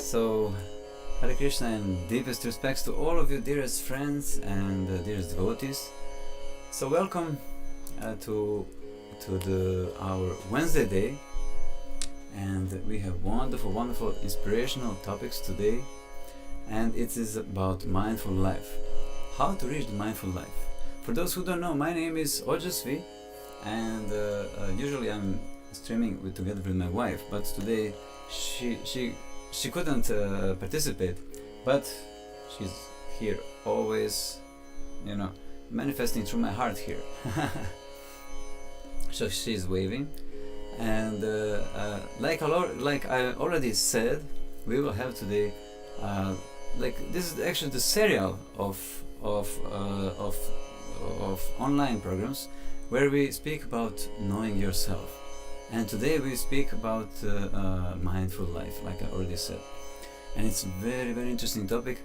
So, Hare Krishna and deepest respects to all of you dearest friends and dearest devotees. So welcome to our Wednesday day, and we have wonderful inspirational topics today, and it is about mindful life. How to reach the mindful life. For those who don't know, my name is Ojasvi, and usually I'm streaming together with my wife, but today she couldn't participate, but she's here always, manifesting through my heart here. So she's waving, and like I already said, we will have today this is actually the serial of online programs where we speak about knowing yourself. And today we speak about mindful life, like I already said. And it's a very interesting topic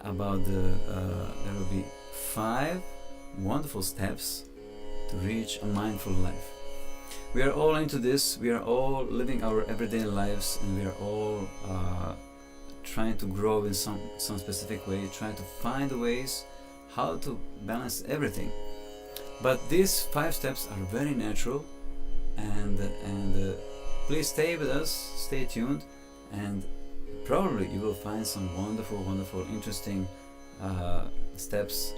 about there will be 5 wonderful steps to reach a mindful life. We are all into this, we are all living our everyday lives, and we are all trying to grow in some specific way, trying to find ways how to balance everything. But these 5 steps are very natural, and please stay with us, stay tuned, and probably you will find some wonderful interesting steps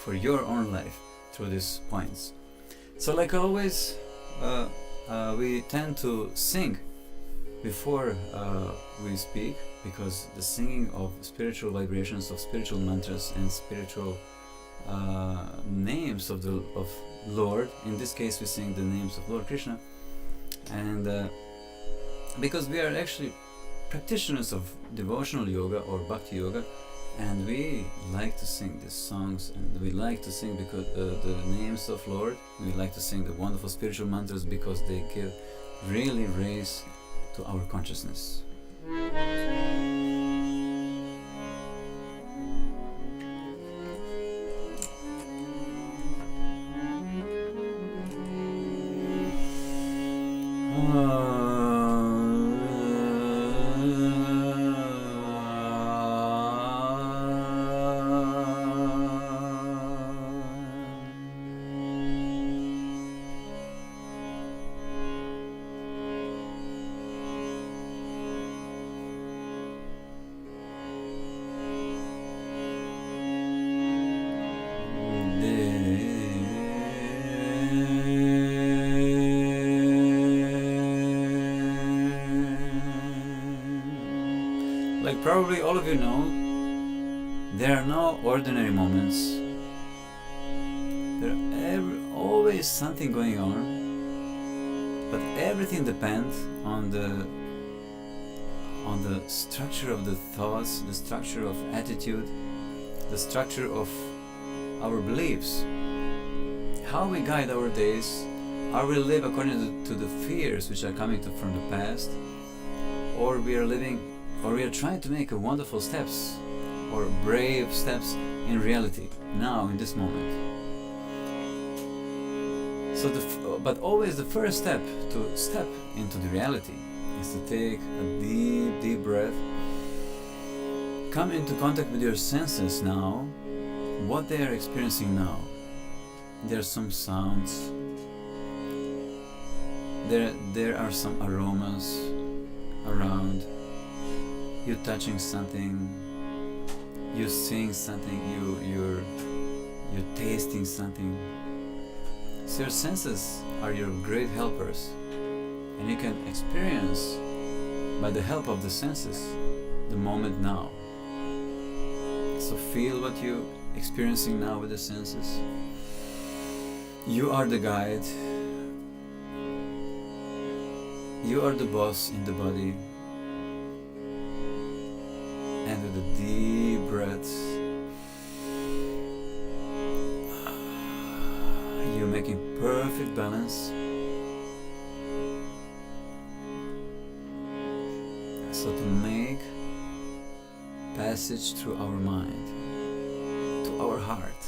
for your own life through these points. So like always, we tend to sing before we speak, because the singing of spiritual vibrations, of spiritual mantras and spiritual names of Lord. In this case, we sing the names of Lord Krishna, and because we are actually practitioners of devotional yoga or bhakti yoga, and we like to sing these songs, and we like to sing because the names of Lord. We like to sing the wonderful spiritual mantras because they give really raise to our consciousness. Like probably all of you know, there are no ordinary moments. There always something going on, but everything depends on the structure of the thoughts, the structure of attitude, the structure of our beliefs, how we guide our days, how we live according to the fears which are coming from the past, or we are trying to make wonderful steps or brave steps in reality, now, in this moment. So, but always the first step to step into the reality is to take a deep breath, come into contact with your senses now, what they are experiencing now. There are some sounds, there are some aromas around. You touching something, you seeing something, you're tasting something. So your senses are your great helpers, and you can experience by the help of the senses the moment now. So feel what you're experiencing now with the senses. You are the guide. You are the boss in the body. And with a deep breath, you're making perfect balance. So to make passage through our mind to our heart.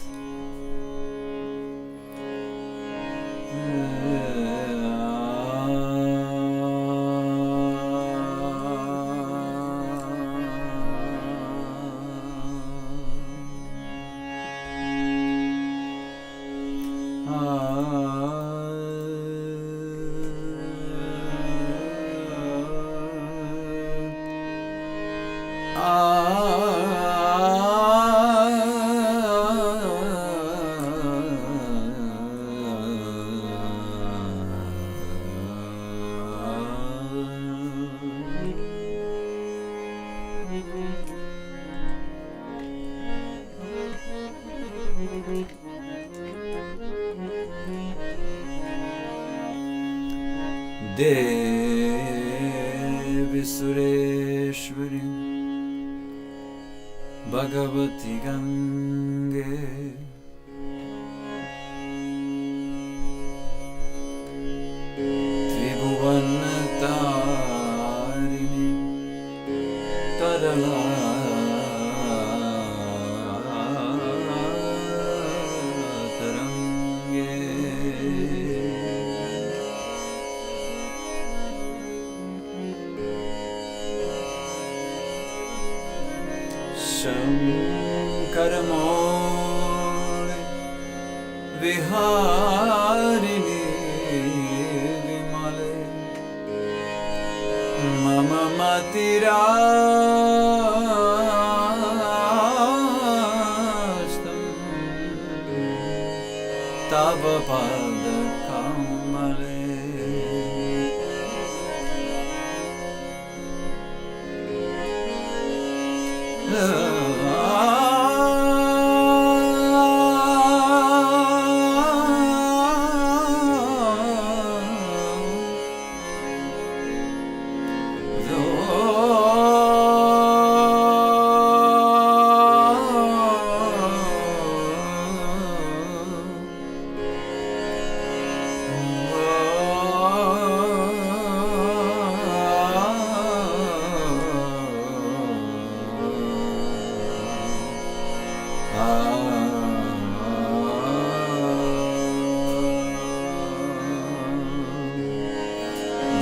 Devi Sureshwari Bhagavati Gange Tribhuvanatarini Tarala Shankaramole Viharini Vimale Mama Matirastam Tava Pada Kamale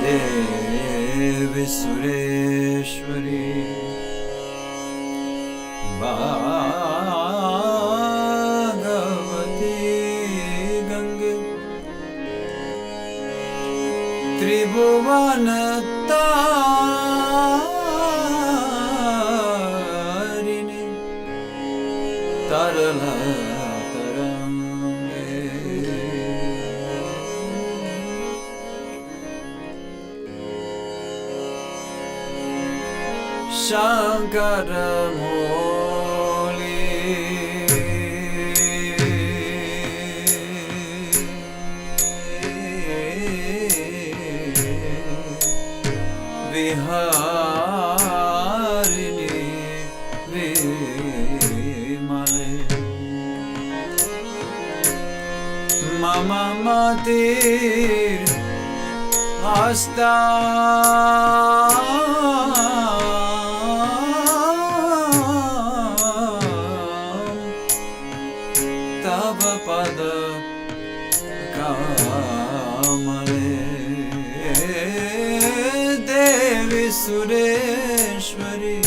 Devi Sureshwari Bhagavati Gange Tribhuvanatarini Tarala Shankaramoli Viharini Vimale Mama Matir Hasta Devi Sureshwari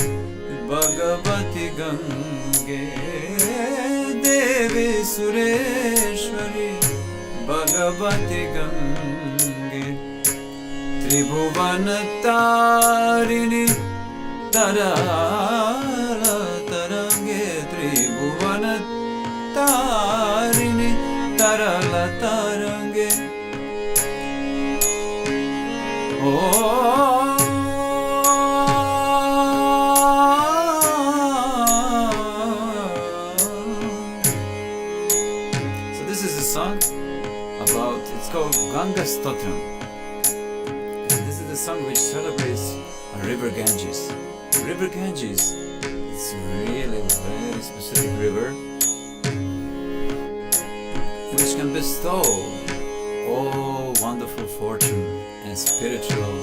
Bhagavati Gange Devi Sureshwari Bhagavati Gange Tribhuvanatarini Tarala Tarange Tribhuvanatarini Tarala Tarange So this is a song about, it's called Ganga Stotram. And this is the song which celebrates river Ganges. River Ganges, it's really a very specific river which can bestow all wonderful fortune and spiritual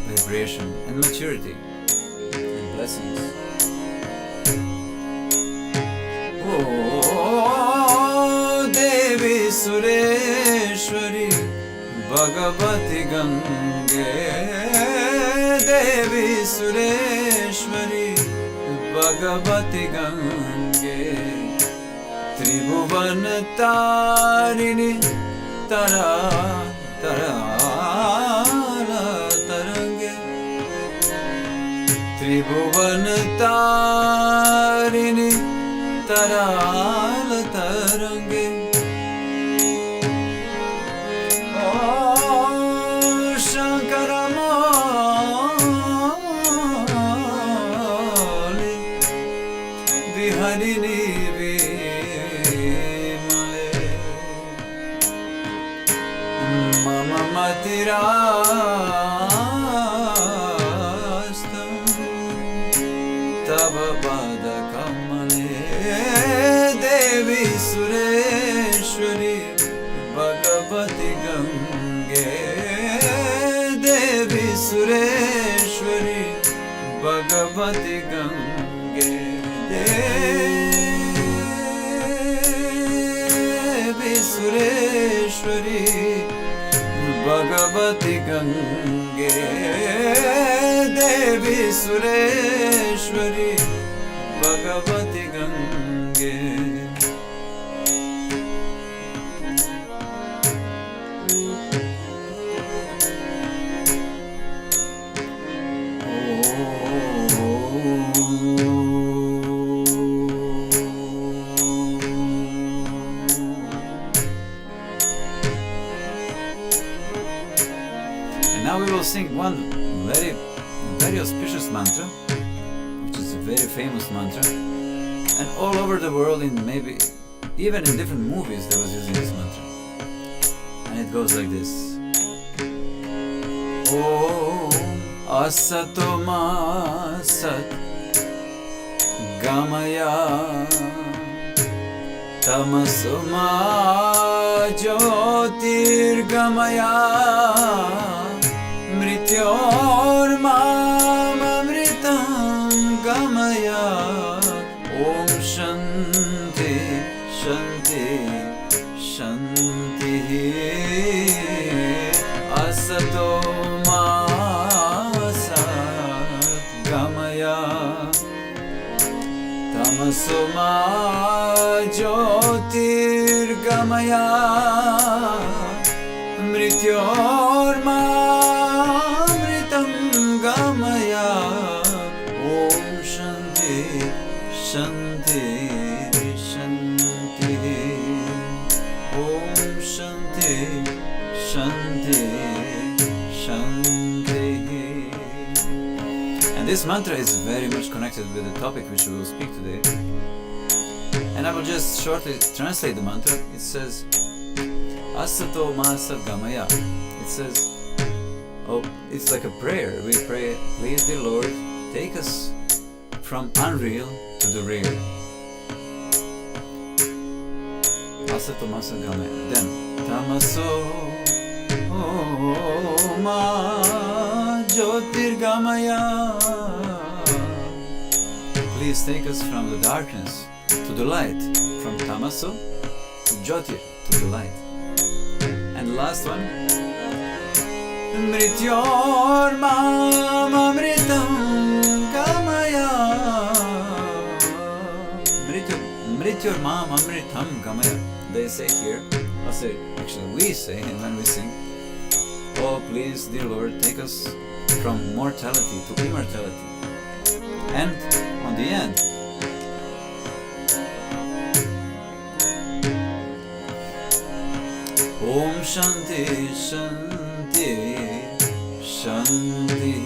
vibration and maturity and blessings. Oh, Devi Sureshwari Bhagavati Gange Devi Sureshwari Bhagavati Gange Tribhuvanatarini Tara Tarala Tarange Tribhuvanatarini Tarala Tarange Oh Shankaramoli Viharini Devi Sureshwari Bhagavati Gange Devi Sureshwari Bhagavati Gange Devi Sureshwari Bhagavati Gange Devi Sureshwari Bhagavati Gange. Now we will sing one very auspicious mantra, which is a very famous mantra, and all over the world, in maybe even in different movies, they was using this mantra, and it goes like this: Om Asato Ma Sat Gamaya Tamaso Ma Jyotir Gamaya Mrityor Mam Amritam Gamaya. Om Shanti Shanti Shanti Asato Ma Sat Gamaya Tamaso Ma Jyotir Gamaya Mrityor Ma Gamaya. Om Shanti Shanti Shanti Om Shanti Shanti Shanti. And this mantra is very much connected with the topic which we will speak today, and I will just shortly translate the mantra. It says Asato Ma Sat Gamaya. It says, oh, it's like a prayer. We pray, please, dear Lord, take us from unreal to the real. Asato Ma Sat Gamaya. Then, Tamaso Ma Jyotir Gamaya. Please take us from the darkness to the light, from Tamaso to Jyotir, to the light. And the last one, Mrityor Mam Amritam Gamaya. Mrityor Mam Amritam Gamaya. They say here, actually we say, and when we sing, oh please, dear Lord, take us from mortality to immortality. And on the end, Om Shanti Shanti Shanti.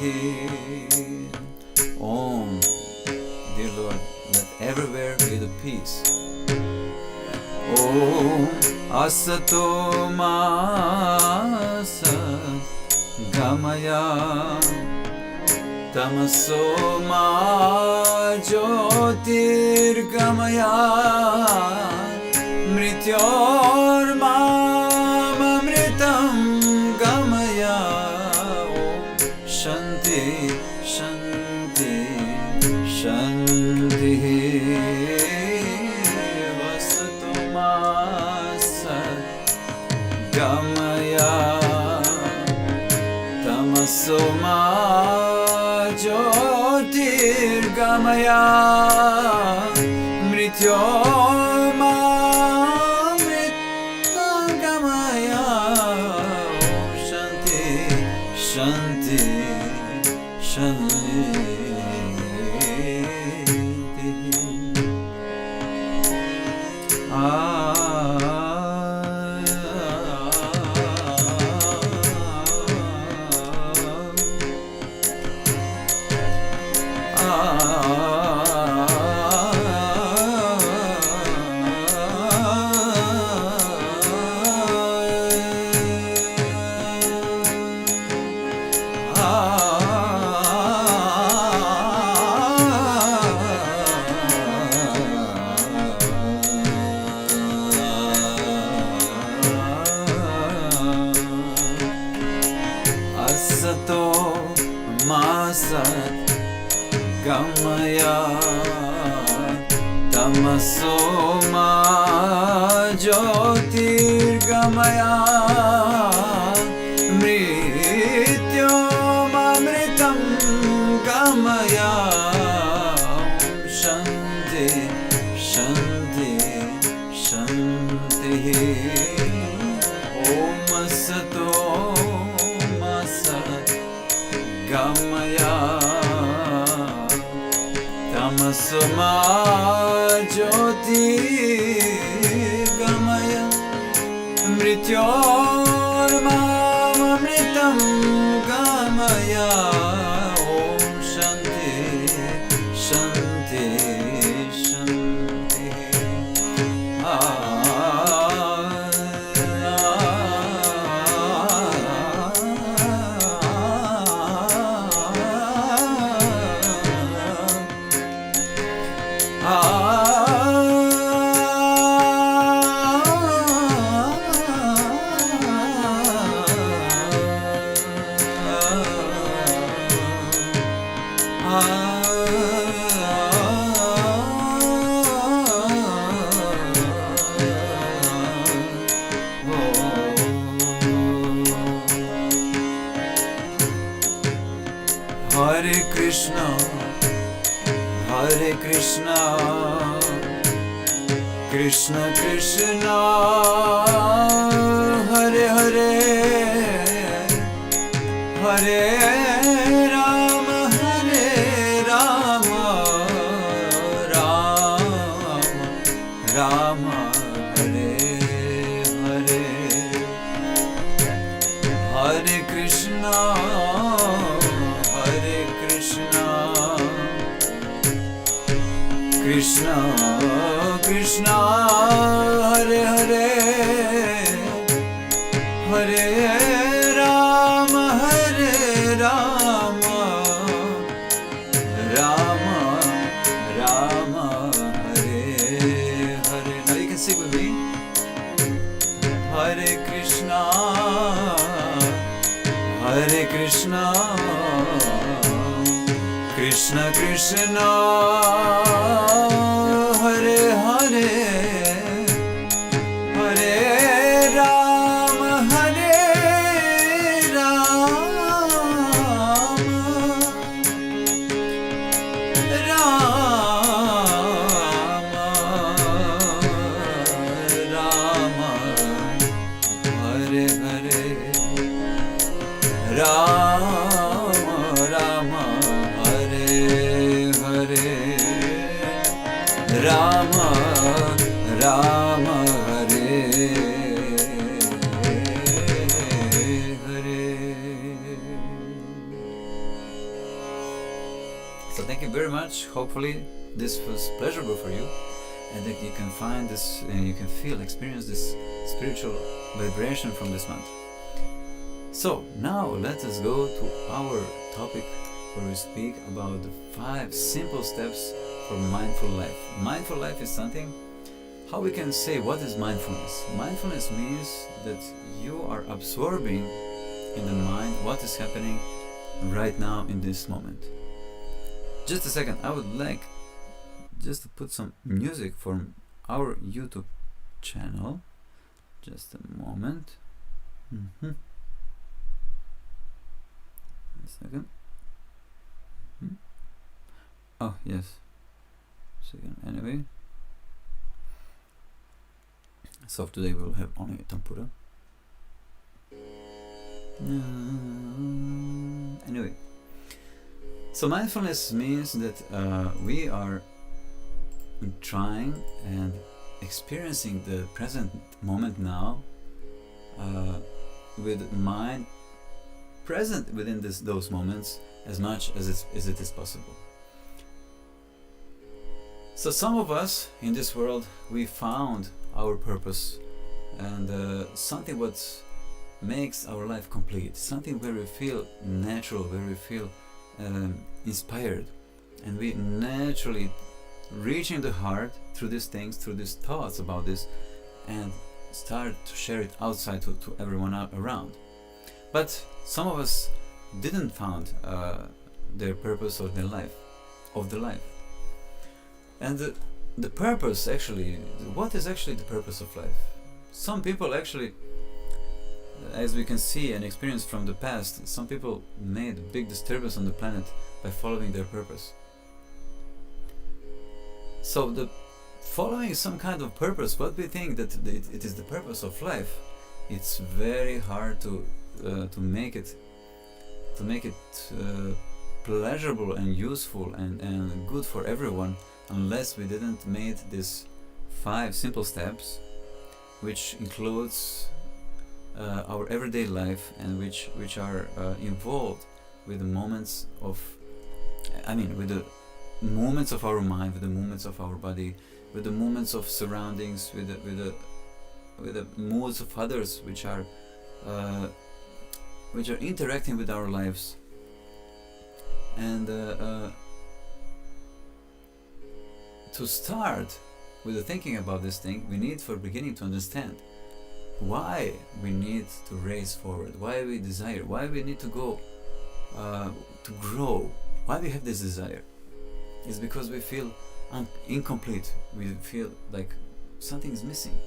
Om, dear Lord, let everywhere be the peace. Om Asato Ma Sat Gamaya Tamaso Ma Jyotir Gamaya Mrityor Ma Gamaya. Om Shanti Shanti Shanti Vasato Ma Sat Gamaya Tamaso Ma Jyotir Gamaya Mrityor Ma Shanti, Shanti. gamaya tamasoma jyotirgamaya mrityomamritam gamaya shanti shanti shanti om sato masat gamaya tamasoma jyotirgamaya mrityormamamritam gamaya om shanti shanti shanti Hare Krishna, Hare Krishna, Krishna Krishna, Hare Hare, Hare Rama, Hare Rama, Rama Rama, Hare Hare, Hare Krishna, Hare Krishna, Krishna Krishna, Hare Hare, Hare Rama, Hare Rama, Rama Rama, Hare Hare. Now you can sing with me. Hare Krishna, Hare Krishna, Krishna Krishna, Hare Hare, Hare Rama, Hare Rama, Rama Rama, Hare Hare, Rama Rama, Hare Hare, Rama Rama, Hare Hare. So thank you very much. Hopefully this was pleasurable for you, and that you can find this, you can feel, experience this spiritual vibration from this month. So now let us go to our topic, where we speak about the 5 simple steps for mindful life. Mindful life is something, how we can say, what is mindfulness? Mindfulness means that you are absorbing in the mind what is happening right now in this moment. Just a second, I would like just to put some music from our YouTube channel. Just a moment. A second. Oh yes. Second. Anyway. So today we'll have only Tampura. Anyway. So mindfulness means that we are trying and experiencing the present moment now with mind present within those moments as much as it is possible. So some of us in this world, we found our purpose and something what makes our life complete, something where we feel natural, where we feel inspired, and we naturally reach in the heart through these things, through these thoughts about this, and start to share it outside to everyone around. But some of us didn't found their purpose or their life, of the life. And the purpose actually, what is actually the purpose of life? Some people actually, as we can see and experience from the past, some people made a big disturbance on the planet by following their purpose. So the following some kind of purpose, what we think that it is the purpose of life, it's very hard to make it pleasurable and useful and good for everyone, unless we didn't made these 5 simple steps, which includes our everyday life, and which are involved with the moments of, with the movements of our mind, with the movements of our body, with the movements of surroundings, with the moods of others, which are interacting with our lives. And to start with the thinking about this thing, we need for beginning to understand why we need to race forward, why we desire, why we need to go to grow, why we have this desire. It's because we feel incomplete, we feel like something is missing.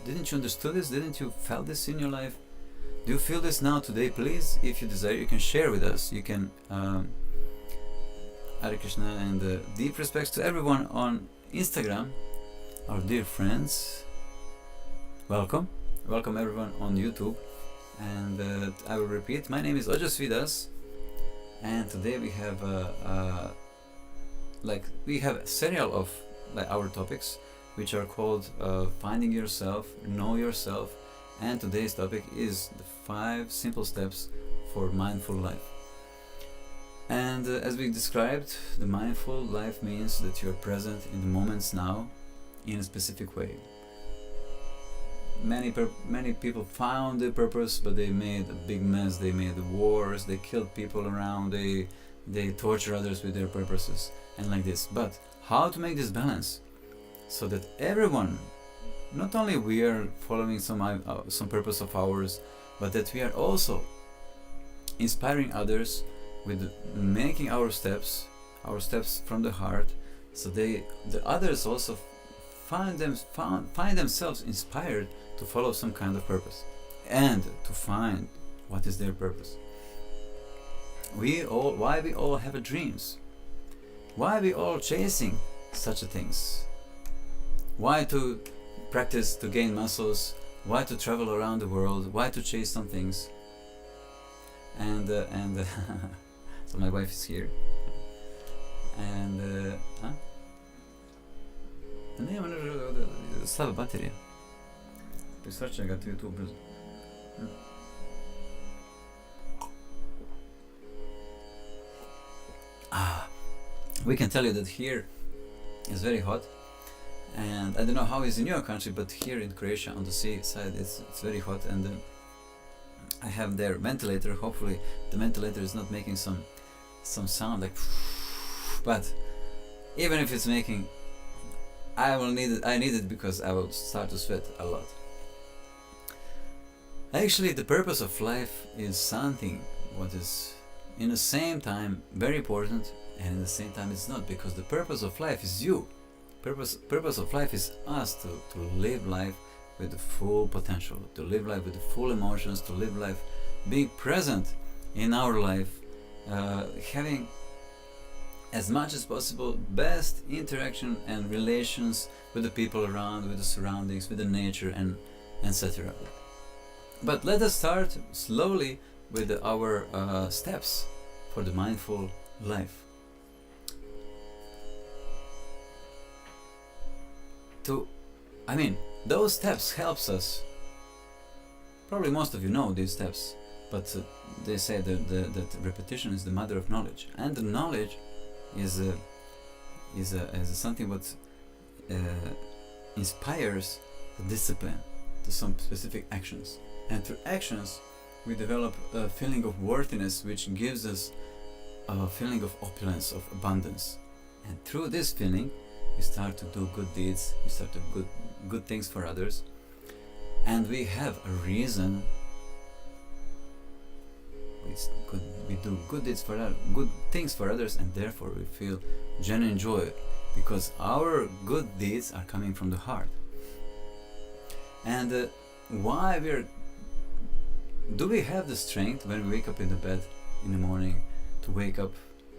Didn't you understand this? Didn't you feel this in your life? Do you feel this now today? Please, if you desire, you can share with us. You can Hare Krishna, and deep respects to everyone on Instagram, our dear friends. Welcome everyone on YouTube. And I will repeat, my name is Ojasvi and today we have a serial of our topics, which are called finding yourself, know yourself, and today's topic is the 5 simple steps for mindful life. And as we described, the mindful life means that you are present in the moments now in a specific way. Many people found their purpose, but they made a big mess. They made wars, they killed people around, they torture others with their purposes, and like this. But how to make this balance so that everyone, not only we are following some purpose of ours, but that we are also inspiring others with making our steps from the heart, so the others also find themselves inspired to follow some kind of purpose and to find what is their purpose. Why we all have dreams? Why we all chasing such things? Why to practice to gain muscles? Why to travel around the world? Why to chase some things? And so my wife is here. And nema slaba baterija. Prisvrćaj ga tu brzo. We can tell you that here is very hot, and I don't know how it's in your country, but here in Croatia on the sea side it's very hot, and I have their ventilator. Hopefully the ventilator is not making some sound like, but even if it's making, I need it because I will start to sweat a lot. Actually, the purpose of life is something what is in the same time very important, and in the same time it's not, because the purpose of life is you. Purpose of life is us to live life with the full potential, to live life with the full emotions, to live life being present in our life, having as much as possible best interaction and relations with the people around, with the surroundings, with the nature, and etc. But let us start slowly with our steps for the mindful life. Those steps helps us. Probably most of you know these steps, but they say that repetition is the mother of knowledge, and the knowledge is something what inspires the discipline to some specific actions, and through actions we develop a feeling of worthiness, which gives us a feeling of opulence, of abundance, and through this feeling we start to do good deeds, we start to do good things for others, and we have a reason we do good deeds good things for others, and therefore we feel genuine joy, because our good deeds are coming from the heart. And why do we have the strength when we wake up in the bed in the morning to wake up?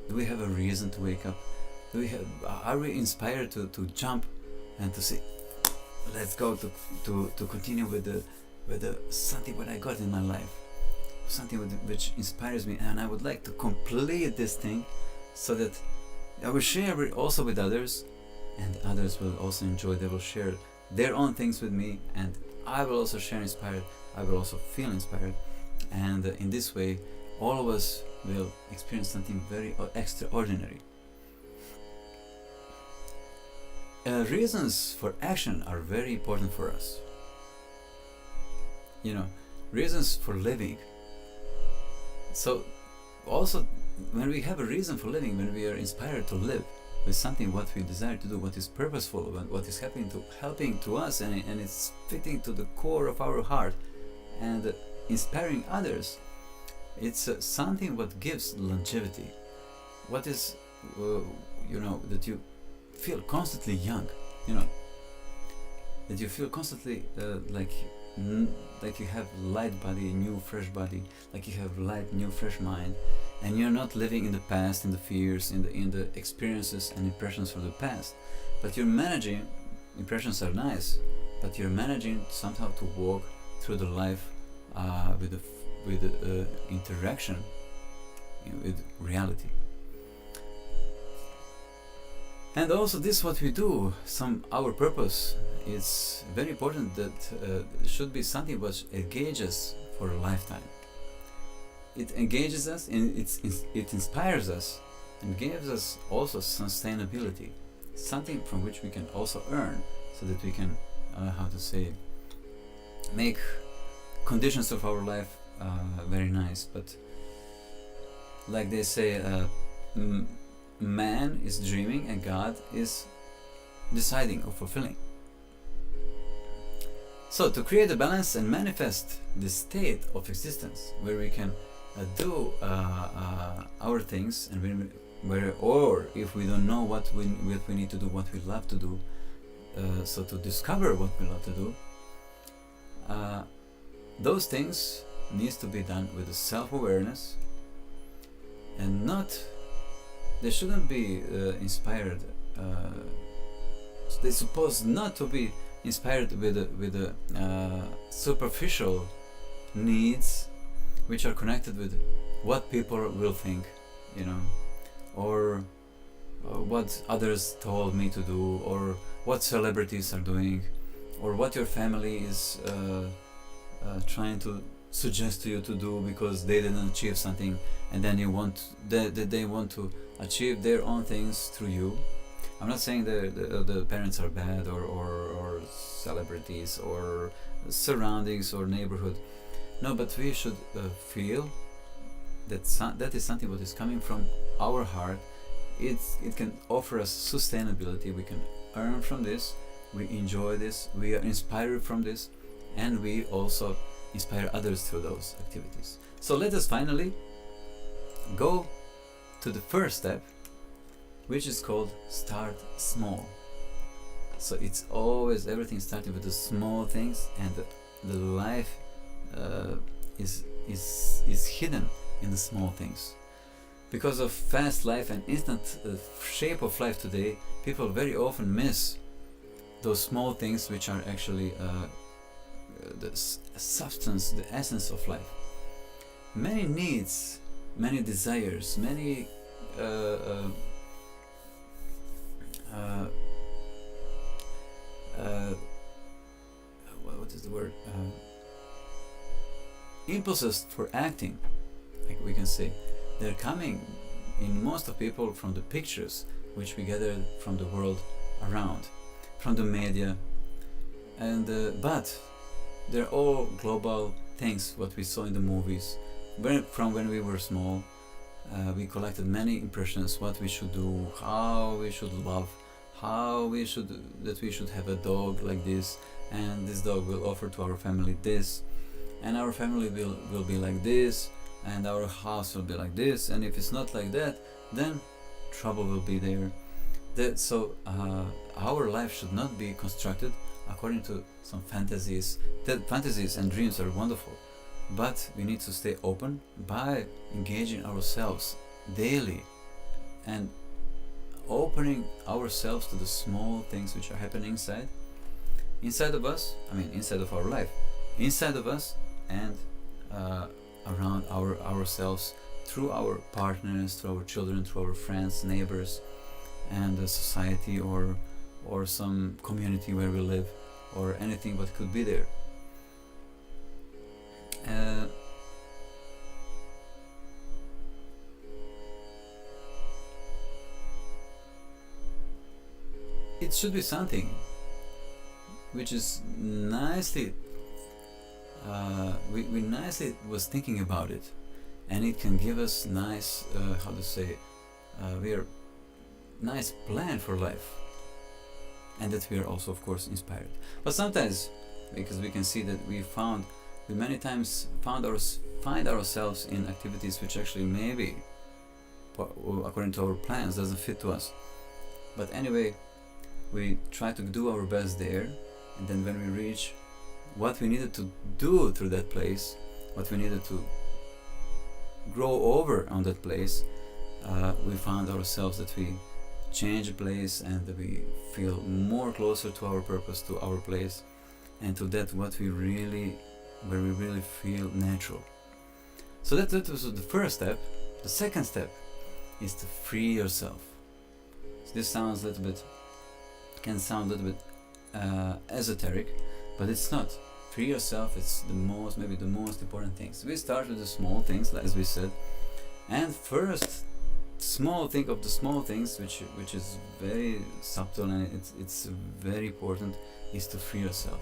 Do we have a reason to wake up? Are we inspired to jump and to say, let's go to continue with the something what I got in my life, something which inspires me, and I would like to complete this thing, so that I will share it also with others, and others will also enjoy. They will share their own things with me, and I will also share inspired. I will also feel inspired, and in this way all of us will experience something very extraordinary. Reasons for action are very important for us. Reasons for living. So also, when we have a reason for living, when we are inspired to live with something what we desire to do, what is purposeful, what is helping to us, and it's fitting to the core of our heart, and inspiring others, it's something what gives longevity. What is that you feel constantly young, that you feel constantly like you have light body, new fresh body, like you have light, new fresh mind, and you're not living in the past, in the fears, in the experiences and impressions from the past, but you're managing. Impressions are nice, but you're managing somehow to walk through the life with interaction with reality. And also, this is what we do. Our purpose. It's very important that it should be something which engages for a lifetime. It engages us, and it inspires us, and gives us also sustainability, something from which we can also earn, so that we can, make conditions of our life very nice. But like they say, man is dreaming and God is deciding or fulfilling. So to create a balance and manifest this state of existence where we can do our things, and or if we don't know what we need to do, what we love to do, so to discover what we love to do, those things needs to be done with a self-awareness, and they shouldn't be inspired. They're supposed not to be inspired with the superficial needs, which are connected with what people will think, or what others told me to do, or what celebrities are doing, or what your family is trying to suggest to you to do because they didn't achieve something, and then they want to achieve their own things through you. I'm not saying the parents are bad, or celebrities, or surroundings, or neighborhood. No, but we should feel that that is something what is coming from our heart. It can offer us sustainability. We can earn from this. We enjoy this. We are inspired from this, and we also inspire others through those activities. So let us finally go to the first step, which is called start small. So it's always everything starting with the small things, and the life is hidden in the small things. Because of fast life and instant shape of life today, people very often miss those small things which are actually the substance, the essence of life. Many needs, many desires, many what is the word? Impulses for acting, like we can say, they're coming in most of people from the pictures which we gathered from the world around, from the media, and but they're all global things what we saw in the movies. From when we were small, we collected many impressions, what we should do, how we should love, how we should have a dog like this, and this dog will offer to our family this, and our family will be like this, and our house will be like this, and if it's not like that, then trouble will be there. So our life should not be constructed according to some fantasies. That fantasies and dreams are wonderful, but we need to stay open by engaging ourselves daily and opening ourselves to the small things which are happening inside of us, inside of our life, inside of us, and around ourselves, through our partners, through our children, through our friends, neighbors, and the society, or some community where we live, or anything what could be there. It should be something which is nicely, we nicely was thinking about it, and it can give us nice, we are nice plan for life, and that we are also of course inspired. But sometimes, because we can see that we many times find ourselves in activities which actually maybe according to our plans doesn't fit to us, but anyway we try to do our best there, and then when we reach what we needed to do through that place, what we needed to grow over on that place, we found ourselves that we change the place, and that we feel more closer to our purpose, to our place, and to that where we really feel natural. So that was the first step. The second step is to free yourself. So this can sound a little bit esoteric, but it's not. Free yourself, it's maybe the most important thing. So we start with the small things, as we said, and first think of the small things, which is very subtle, and it's very important, is to free yourself.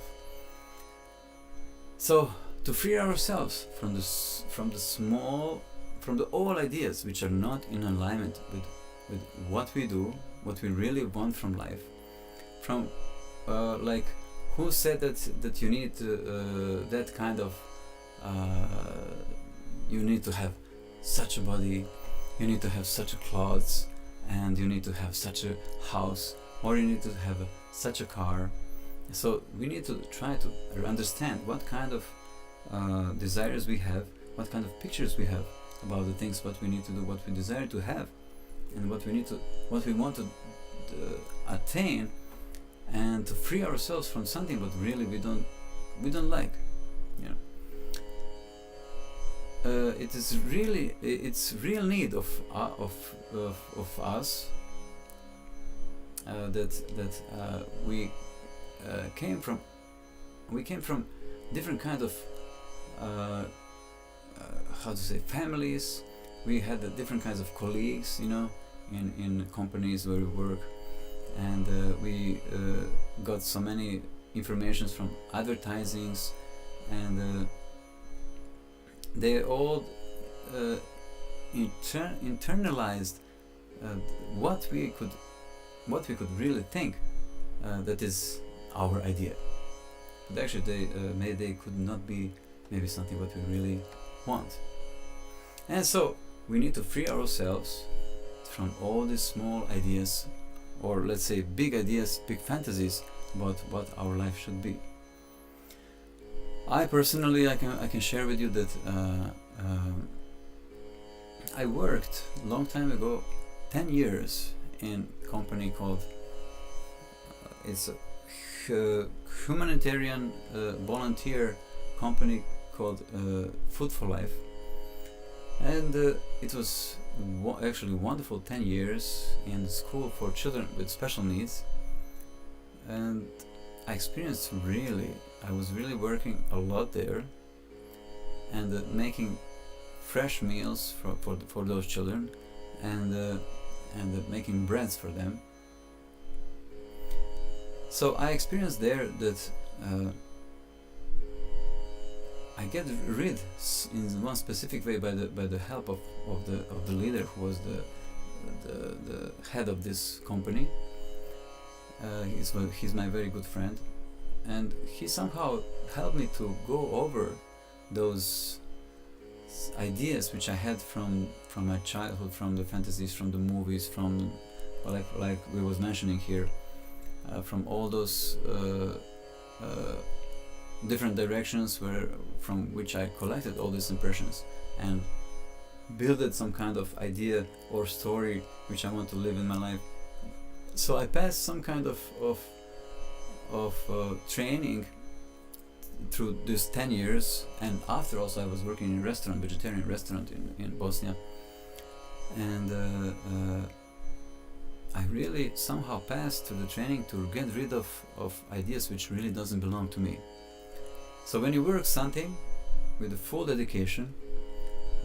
So to free ourselves from the old ideas which are not in alignment with what we do, what we really want from life, from like who said that you need that kind of you need to have such a body, you need to have such a clothes, and you need to have such a house, or you need to have such a car. So we need to try to understand what kind of desires we have, what kind of pictures we have about the things, what we need to do, what we desire to have, and what we want to attain, and to free ourselves from something what really we don't like. It's real need of us that we came from different kind of families. We had different kinds of colleagues, in companies where we work, and we got so many informations from advertisings, and they all internalized what we could really think that is our idea. But actually they could not be maybe something what we really want. And so we need to free ourselves from all these small ideas, or let's say big ideas, big fantasies about what our life should be. I personally, I can share with you that I worked a long time ago, 10 years, in a company called, it's a humanitarian volunteer company called Food for Life, and it was actually wonderful 10 years in school for children with special needs, and I was really working a lot there, and making fresh meals for those children, and making breads for them. So I experienced there that I get rid in one specific way by the help of the leader, who was the head of this company. He's my very good friend, and he somehow helped me to go over those ideas which I had from my childhood, from the fantasies, from the movies, from like we was mentioning here, from all those different directions from which I collected all these impressions and built some kind of idea or story which I want to live in my life. So I passed some kind of training through these 10 years, and after also I was working in a restaurant, vegetarian restaurant in Bosnia, and I really somehow passed through the training to get rid of ideas which really doesn't belong to me. So when you work something with a full dedication,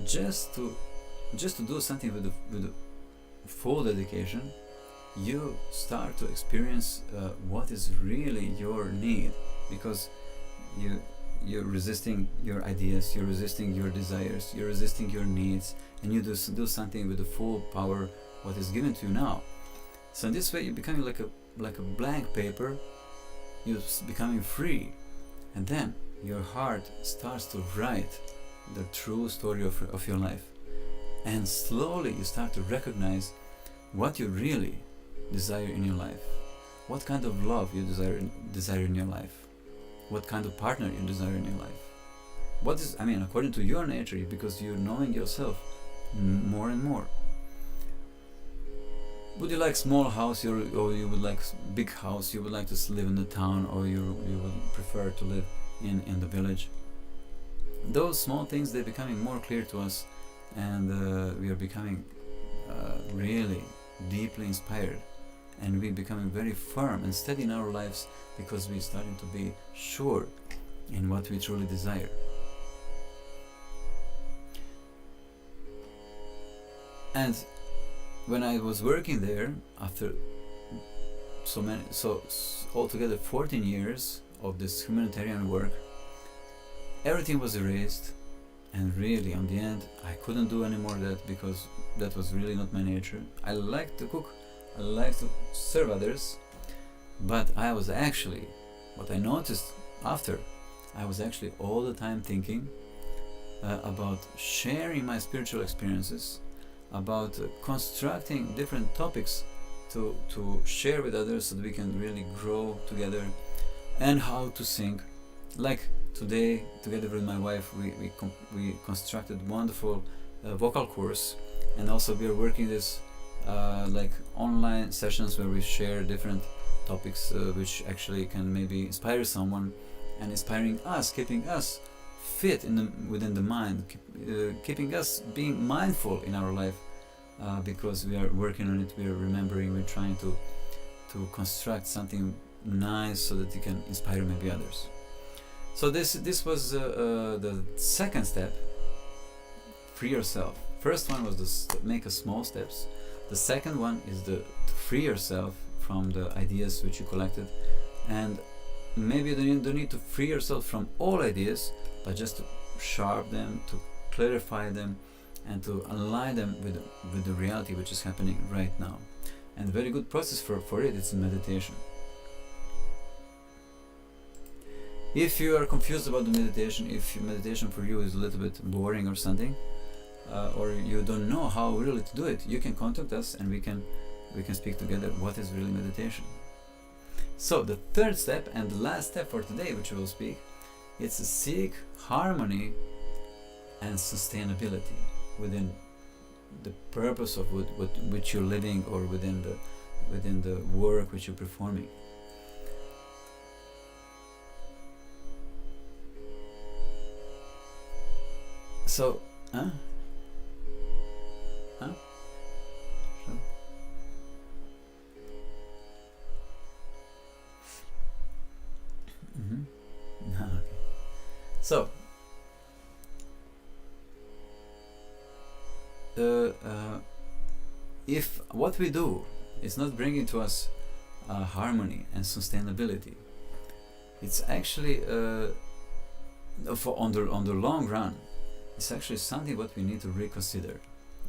just to do something with a full dedication, you start to experience what is really your need, because you're resisting your ideas, you're resisting your desires, you're resisting your needs, and you do something with the full power what is given to you now. So in this way you're becoming like a blank paper, you're becoming free, and then your heart starts to write the true story of your life, and slowly you start to recognize what you really desire in your life, what kind of love you desire in your life, what kind of partner you desire in your life. What is, according to your nature, because you're knowing yourself more and more. Would you like small house, or you would like big house, you would like to live in the town, or you would prefer to live in the village? Those small things, they're becoming more clear to us, and we are becoming really deeply inspired, and we're becoming very firm and steady in our lives, because we're starting to be sure in what we truly desire. And when I was working there, after altogether 14 years of this humanitarian work, everything was erased, and really on the end I couldn't do any more of that, because that was really not my nature. I like to cook, I like to serve others, but I was actually, what I noticed after, I was actually all the time thinking about sharing my spiritual experiences, about constructing different topics to share with others so that we can really grow together, and how to sing. Like today, together with my wife, we constructed wonderful vocal course, and also we are working this like online sessions where we share different topics which actually can maybe inspire someone, and inspiring us, keeping us fit within the mind, keeping us being mindful in our life, because we are working on it, we are remembering, we're trying to construct something nice so that you can inspire maybe others. So this was the second step. Free yourself. First one was to make a small steps. The second one is to free yourself from the ideas which you collected, and maybe you don't need to free yourself from all ideas, but just to sharpen them, to clarify them, and to align them with the reality which is happening right now. And a very good process for it is meditation. If you are confused about the meditation, if meditation for you is a little bit boring or something, or you don't know how really to do it, you can contact us, and we can speak together what is really meditation. So the third step and the last step for today, which we will speak, it's to seek harmony and sustainability within the purpose of which you're living, or within the work which you're performing. So, Sure. Okay. So, if what we do is not bringing to us harmony and sustainability, it's actually on the long run, it's actually something what we need to reconsider,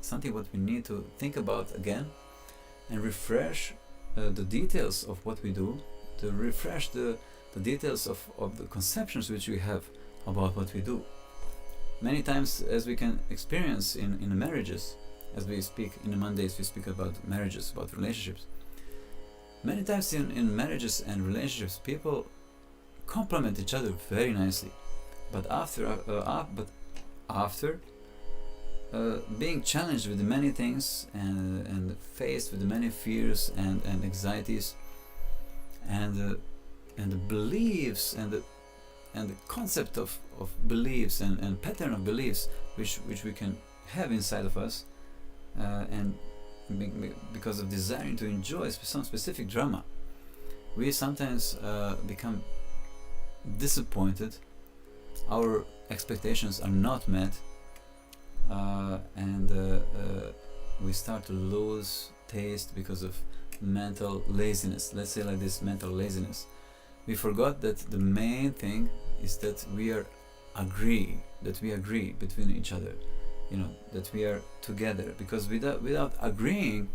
something what we need to think about again, and refresh the details of what we do, to refresh the details of the conceptions which we have about what we do. many times, as we can experience in marriages, as we speak in the Mondays, we speak about marriages, about relationships. Many times in marriages and relationships, people complement each other very nicely, but after being challenged with many things and faced with many fears and anxieties and the beliefs and the concept of beliefs and pattern of beliefs which we can have inside of us, and because of desiring to enjoy some specific drama, we sometimes become disappointed. Our expectations are not met, and we start to lose taste because of mental laziness. Let's say like this, mental laziness. We forgot that the main thing is that we agree between each other, that we are together, because without agreeing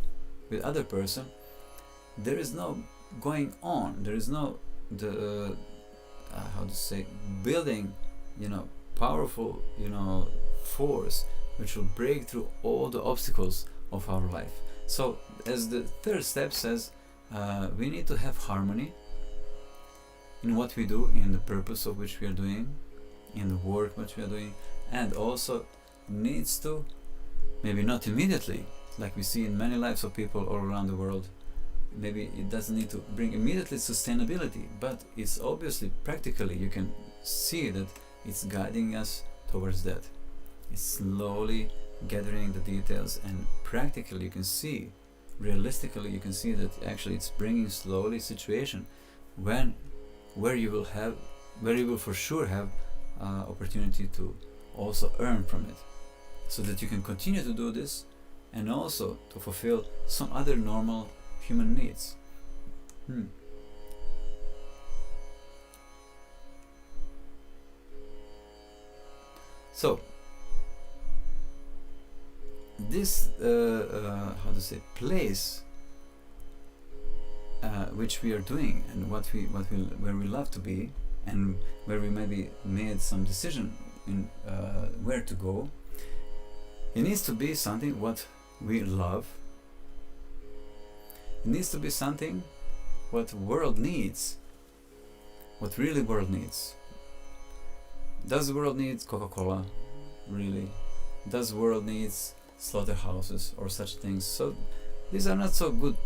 with other person, there is no going on, there is no building powerful force which will break through all the obstacles of our life. So as the third step says, we need to have harmony in what we do, in the purpose of which we are doing, in the work which we are doing, and also needs to, maybe not immediately, like we see in many lives of people all around the world, maybe it doesn't need to bring immediately sustainability, but it's obviously practically you can see that it's guiding us towards that. It's slowly gathering the details, and practically you can see, realistically you can see that actually it's bringing slowly situation where you will for sure have opportunity to also earn from it, so that you can continue to do this and also to fulfill some other normal human needs. So this place which we are doing, and where we love to be, and where we maybe made some decision in where to go, it needs to be something what we love. It needs to be something what world needs, what really world needs. Does the world need Coca-Cola? Really? Does the world needs slaughterhouses or such things? So these are not so good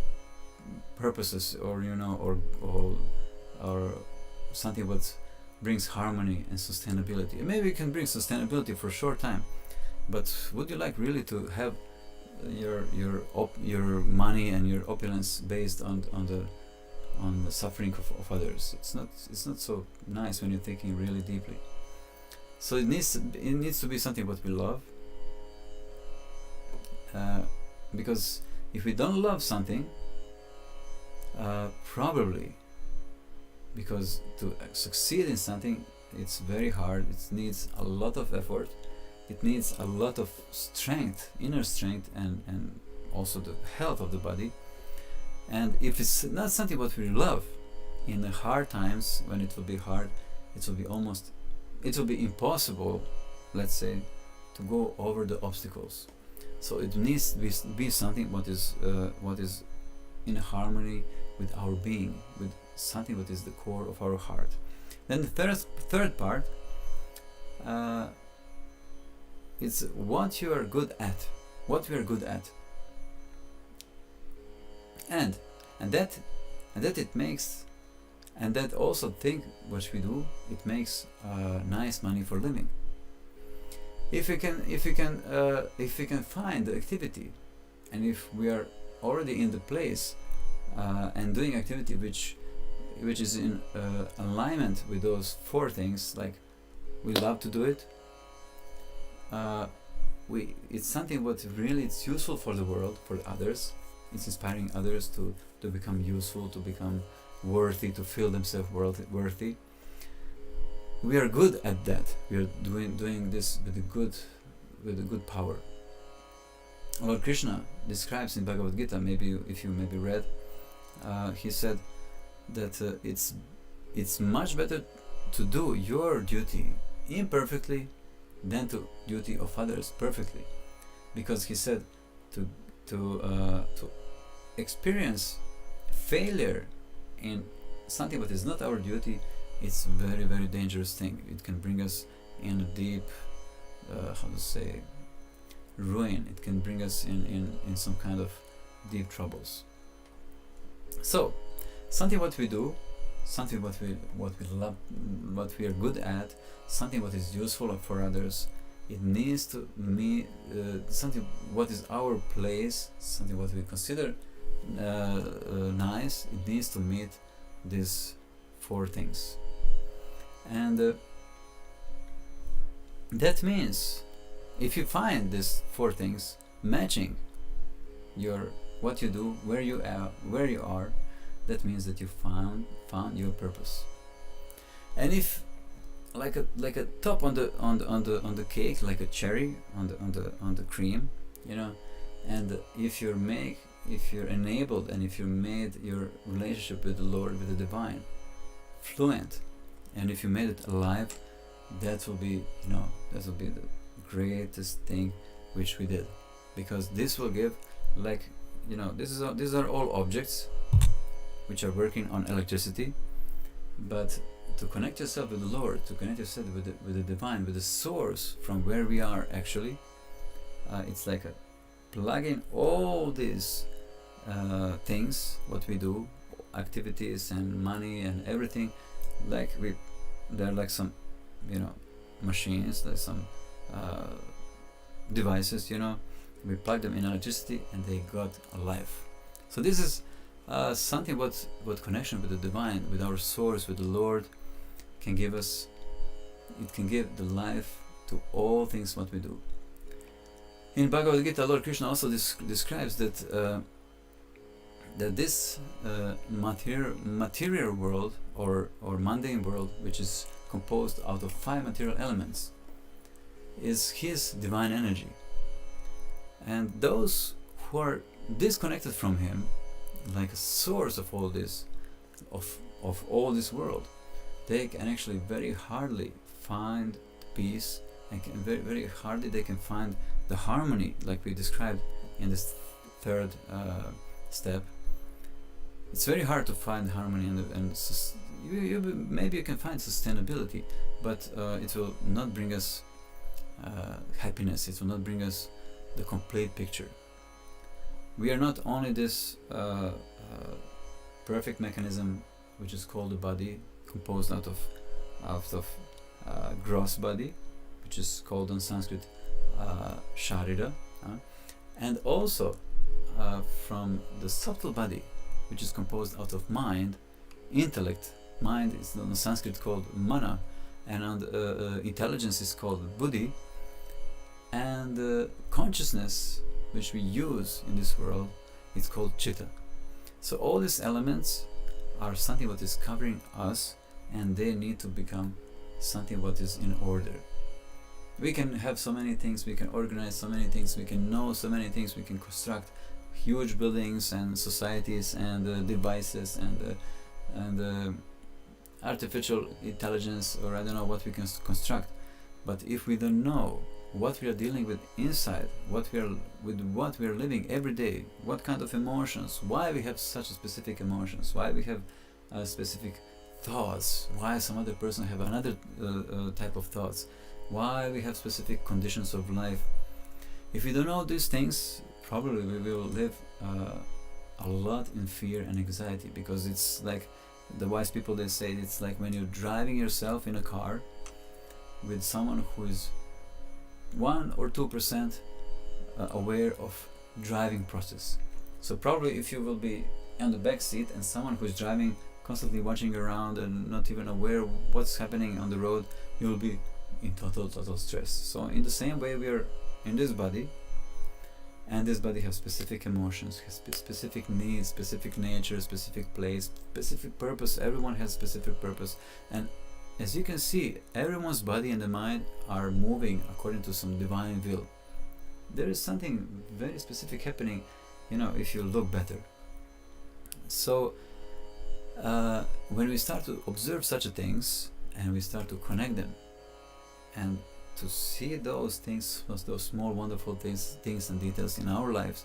purposes, or or something what brings harmony and sustainability. And maybe it can bring sustainability for a short time, but would you like really to have your money and your opulence based on the suffering of others? It's not so nice when you're thinking really deeply. So it needs to be something what we love, because if we don't love something, probably because to succeed in something, it's very hard. It needs a lot of effort. It needs a lot of strength, inner strength, and also the health of the body. And if it's not something what we love, in the hard times, when it will be hard, it will be impossible, let's say, to go over the obstacles. So it needs to be something what is in harmony with our being, with something that is the core of our heart. Then the third part, it's what you are good at, what we are good at, and that it makes, and that also thing what we do, it makes nice money for living. If we can find the activity, and if we are already in the place and doing activity which is in alignment with those four things, like we love to do it, it's something what really it's useful for the world, for others. It's inspiring others to become useful, to become worthy, to feel themselves worthy. We are good at that. We are doing this with a good power. Lord Krishna describes in Bhagavad Gita, maybe if you maybe read, he said that it's much better to do your duty imperfectly than to duty of others perfectly, because he said to experience failure in something that is not our duty, it's very, very dangerous thing. It can bring us in a deep ruin. It can bring us in some kind of deep troubles. So something what we do, something what we love, what we are good at, something what is useful for others, it needs to meet something what is our place, something what we consider nice. It needs to meet these four things, and that means if you find these four things matching your what you do, where you are, that means that you found your purpose. And if like a top on the cake, like a cherry on the cream, and if you're enabled, and if you made your relationship with the Lord, with the divine, fluent, and if you made it alive, that will be the greatest thing which we did, because this will give, these are all objects which are working on electricity, but to connect yourself with the Lord, to connect yourself with the divine, with the source from where we are actually, it's like a plug in all these things what we do, activities and money and everything, they're like some machines, there's some devices, we plug them in electricity and they got alive. So this is something what connection with the divine, with our source, with the Lord can give us. It can give the life to all things what we do. In Bhagavad Gita, Lord Krishna also describes that this material world or mundane world, which is composed out of 5 material elements, is his divine energy, and those who are disconnected from him, like a source of all this, of all this world, they can actually very hardly find peace, and very, very hardly they can find the harmony, like we described in this third step. It's very hard to find harmony, maybe you can find sustainability, but it will not bring us happiness. It will not bring us the complete picture. We are not only this perfect mechanism which is called the body, composed out of gross body, which is called in Sanskrit sharira, and also from the subtle body, which is composed out of mind, intellect. Mind is in Sanskrit called mana, and intelligence is called buddhi, and consciousness, which we use in this world, it's called chitta. So all these elements are something what is covering us, and they need to become something what is in order. We can have so many things, we can organize so many things, we can know so many things, we can construct huge buildings and societies and devices and artificial intelligence, or I don't know what we can construct. But if we don't know what we are dealing with inside, what we are living every day, what kind of emotions, why we have such specific emotions, why we have specific thoughts, why some other person have another type of thoughts, why we have specific conditions of life. If we don't know these things, probably we will live a lot in fear and anxiety, because it's like the wise people, they say it's like when you're driving yourself in a car with someone who is 1 or 2% aware of driving process. So probably if you will be on the back seat and someone who is driving, constantly watching around and not even aware what's happening on the road, you will be in total stress. So in the same way, we are in this body, and this body has specific emotions, has specific needs, specific nature, specific place, specific purpose. Everyone has specific purpose, and as you can see, everyone's body and the mind are moving according to some divine will. There is something very specific happening, if you look better. So when we start to observe such things and we start to connect them, and to see those things, those small wonderful things and details in our lives,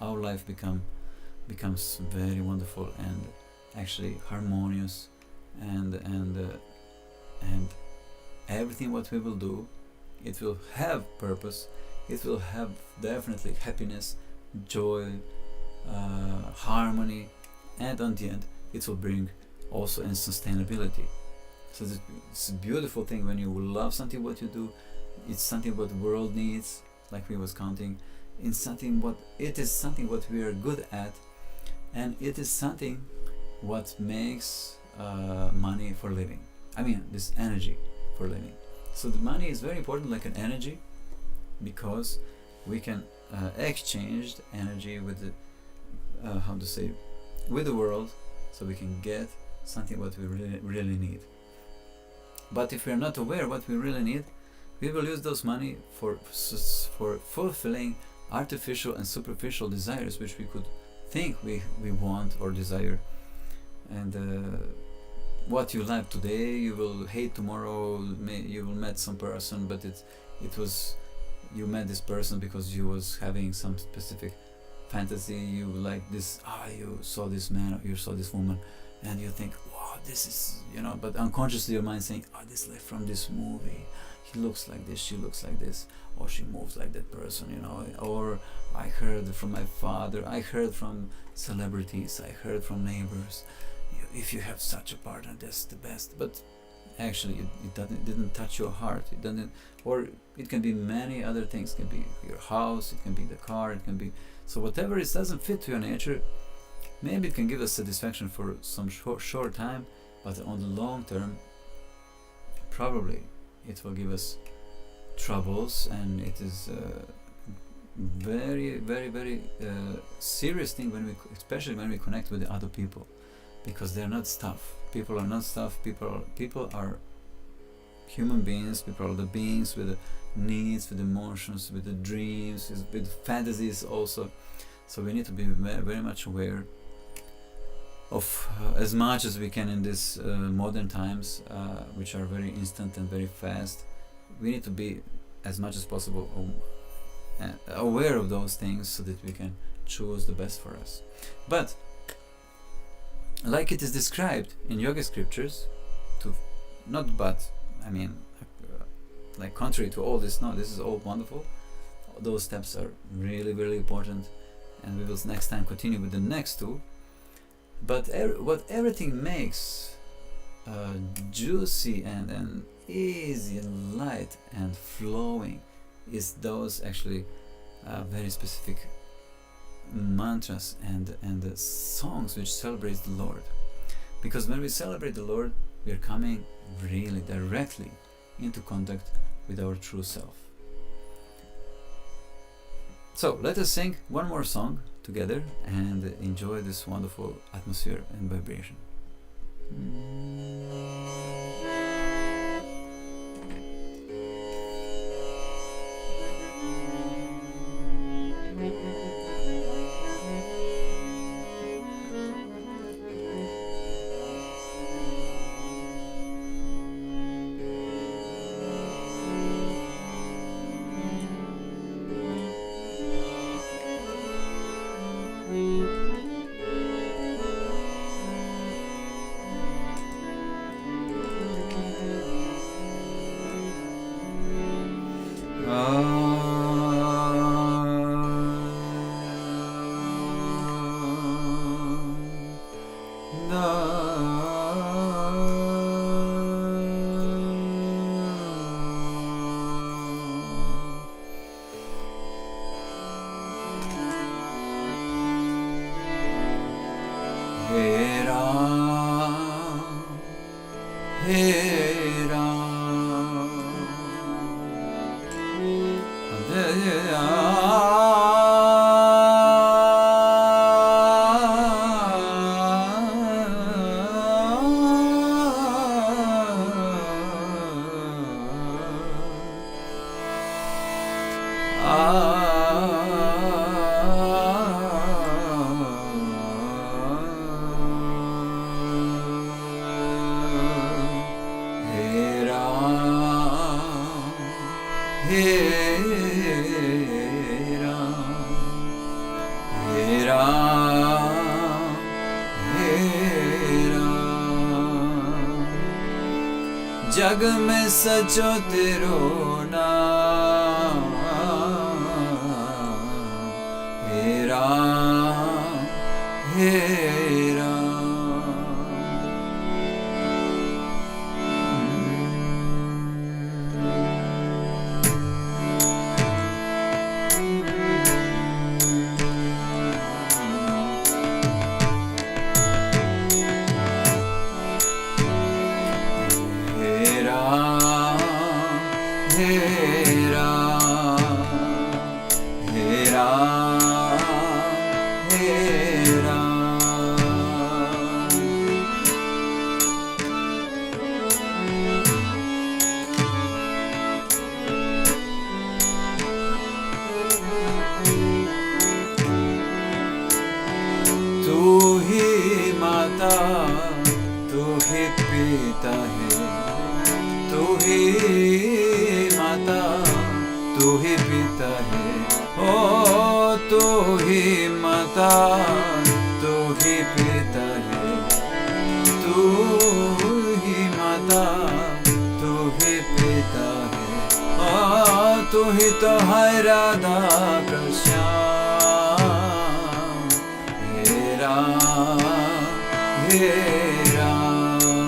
our life becomes very wonderful and actually harmonious, and everything what we will do, it will have purpose, it will have definitely happiness, joy, harmony, and on the end it will bring also in sustainability. So it's a beautiful thing when you love something what you do. It's something what the world needs, like we was counting. It is something what we are good at, and it is something what makes money for living. I mean, this energy for living. So the money is very important, like an energy, because we can exchange the energy with the with the world, so we can get something what we really need. But if we are not aware what we really need, we will use those money for fulfilling artificial and superficial desires which we could think we want or desire. And what you like today, you will hate tomorrow. You will meet some person, but you met this person because you was having some specific fantasy. You like this, you saw this man or you saw this woman, and you think, wow, this is, but unconsciously your mind saying, this is from this movie. He looks like this, she looks like this, or she moves like that person, or I heard from my father, I heard from celebrities, I heard from neighbors, if you have such a partner, that's the best. But actually it didn't touch your heart. It doesn't, or it can be many other things. It can be your house, it can be the car, it can be, so whatever it doesn't fit to your nature, maybe it can give us satisfaction for some short time, but on the long term probably it will give us troubles, and it is very, very, very serious thing especially when we connect with the other people, because they're not stuff. People are not stuff. People are human beings. People are the beings with the needs, with emotions, with the dreams, with fantasies also. So we need to be very, very much aware of as much as we can in this modern times, which are very instant and very fast. We need to be as much as possible aware of those things, so that we can choose the best for us. But like it is described in yoga scriptures, like contrary to all this, no, this is all wonderful. Those steps are really, really important, and we will next time continue with the next two. But what everything makes juicy and easy and light and flowing is those actually very specific mantras and songs which celebrate the Lord. Because when we celebrate the Lord, we are coming really directly into contact with our true self. So let us sing one more song together and enjoy this wonderful atmosphere and vibration. He Ram, He Ram, He Ram. जग में सचो तेरो नाम, हे राम, हे राम. तू ही तो है राधा कृष्ण, हे राम, हे राम.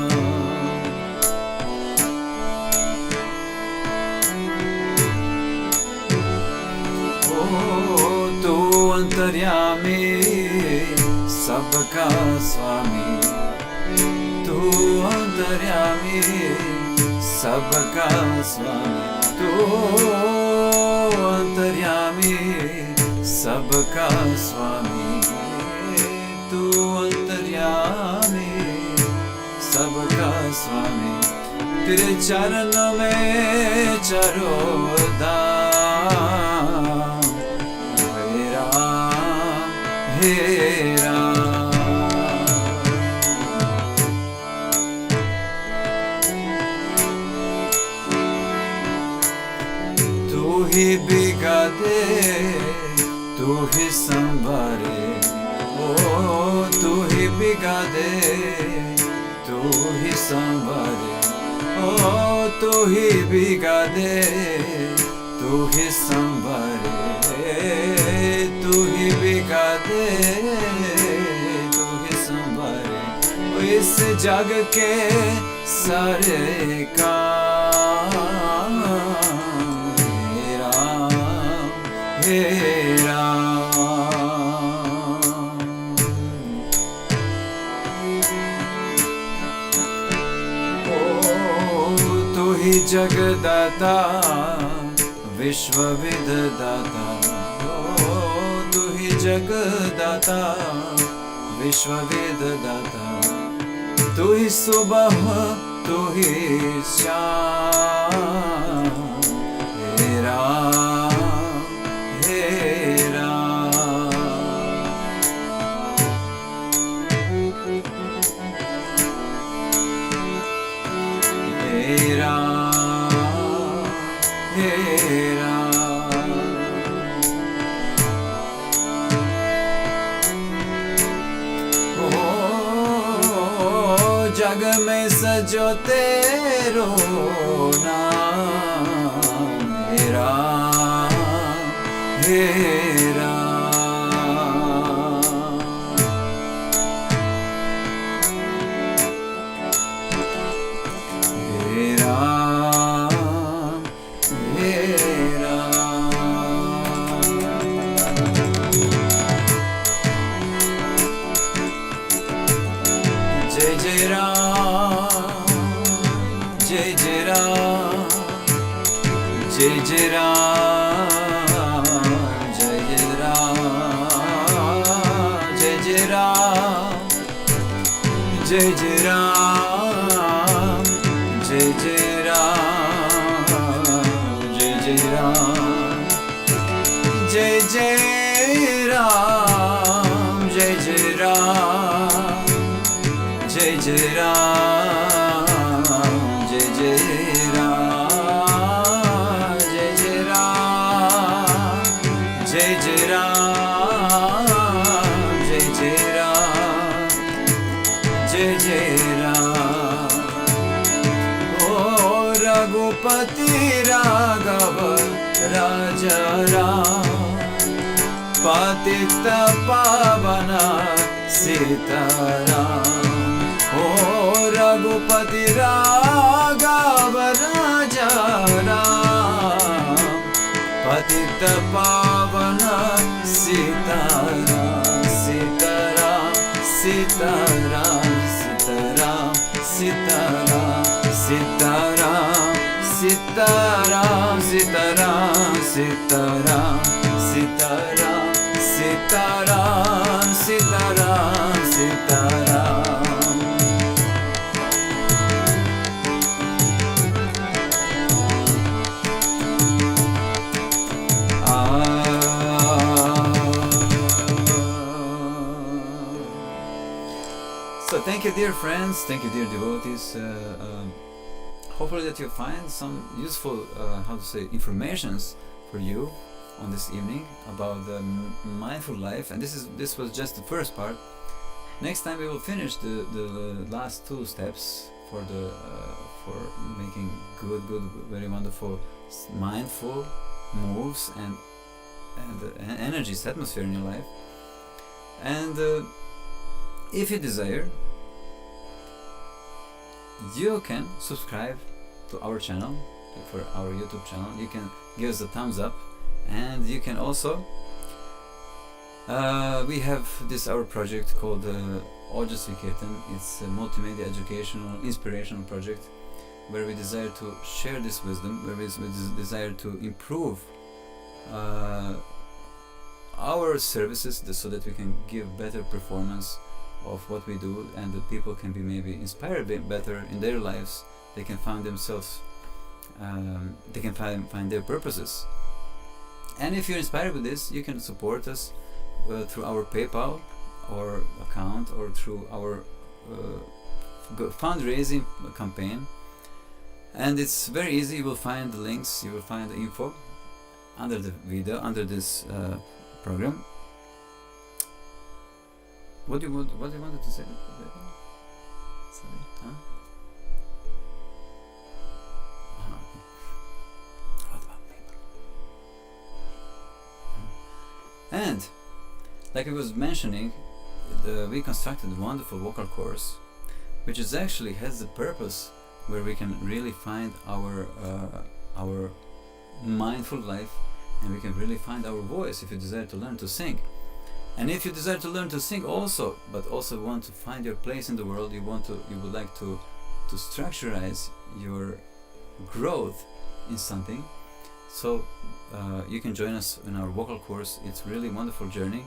ओ तू अंतर्यामी सबका स्वामी, तू अंतर्यामी सबका स्वामी, तू अंतर्यामी सबका स्वामी, तू अंतर्यामी सबका स्वामी. तेरे चरणों में चारों धाम, हे राम, हे राम. तू ही बिगा दे, तू ही संभाले, ओ तू ही बिगा दे, तू ही संभाले, ओ तू ही बिगा दे, तू ही संभाले, तू ही बिगा दे, तू ही संभाले. इस जग के सारे काम, हे राम. ओ तू ही जगदाता विश्व विधाता, ओ तू ही जगदाता विश्व विधाता. तू ही सुबह, तू ही शाम, हे राम, हे राम. हे राम, हे राम. ओ जग में सजो तेरो नाम, हे राम, हे राम. हे राम, हे राम. जय जय राम, जय जय राम, जय जय राम, जय जय राम, जय जय राम, जय जय राम, जय जय राम, जय जय राम, जय जय राम, जय जय राम, जय जय राम, जय जय राम, जय जय Ragupati Raghava Raja Ram, Patita Pavana Sitaram. Oh, Ragupati Raghava Raja Ram, Patita Pavana Sitaram, Sitaram, Sitaram, Sitaram, Sitaram, Sitaram, Sitaram, Sitaram, Sitaram, Sitaram, Sitaram, Sitaram, Sitaram. So thank you, dear friends, thank you, dear devotees. Hopefully that you find some useful, informations for you on this evening about the mindful life. And this was just the first part. Next time we will finish the last two steps for making good, very wonderful, mindful moves and energies, atmosphere in your life. And if you desire, you can subscribe to our channel, for our YouTube channel. You can give us a thumbs up, and you can also we have our project called Ojasvi Kirtan. It's a multimedia educational inspirational project where we desire to share this wisdom, where we desire to improve our services so that we can give better performance of what we do, and that people can be maybe inspired better in their lives. They can find themselves, they can find their purposes. And if you're inspired with this, you can support us through our PayPal or account, or through our fundraising campaign. And it's very easy. You will find the links, you will find the info under the video, under this program. What do you wanted to say? Sorry, huh? What about paper? And like I was mentioning, we constructed a wonderful vocal course, which is actually has the purpose where we can really find our mindful life, and we can really find our voice if you desire to learn to sing. And if you desire to learn to sing also, but also want to find your place in the world, you would like to structurize your growth in something, so you can join us in our vocal course. It's really wonderful journey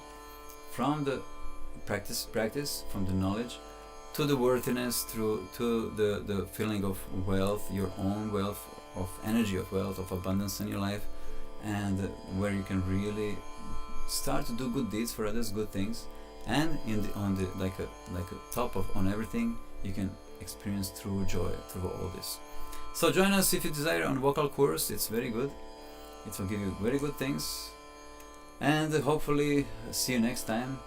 from the practice, from the knowledge to the worthiness, to the feeling of wealth, your own wealth, of energy, of wealth, of abundance in your life, and where you can really start to do good deeds for others, good things, and like a top on everything, you can experience true joy through all this. So join us if you desire on vocal course. It's very good. It will give you very good things, and hopefully see you next time,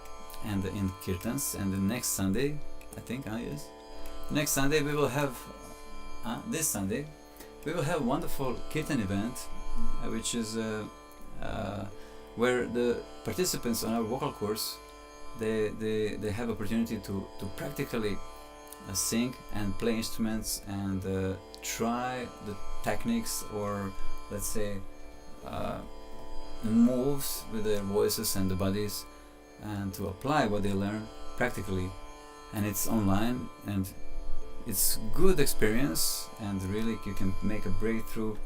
and in Kirtans. And the next Sunday, I think, yes, next Sunday we will have this Sunday we will have a wonderful Kirtan event, which is where the participants on our vocal course, they have opportunity to practically sing and play instruments, and try the techniques, or let's say moves with their voices and the bodies, and to apply what they learn practically. And it's online, and it's good experience, and really you can make a breakthrough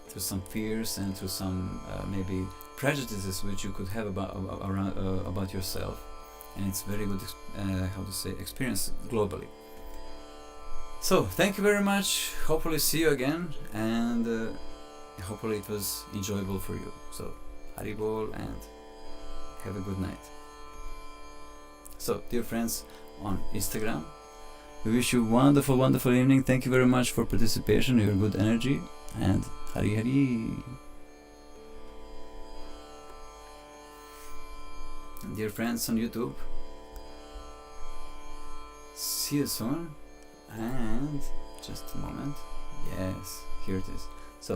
through some fears and through some maybe prejudices which you could have about yourself. And it's very good experience globally. So thank you very much. Hopefully see you again, and hopefully it was enjoyable for you. So Haribol, and have a good night. So dear friends on Instagram, we wish you wonderful, wonderful evening. Thank you very much for participation, your good energy, and Hari Hari. And dear friends on YouTube, see you soon. And just a moment. Yes, here it is.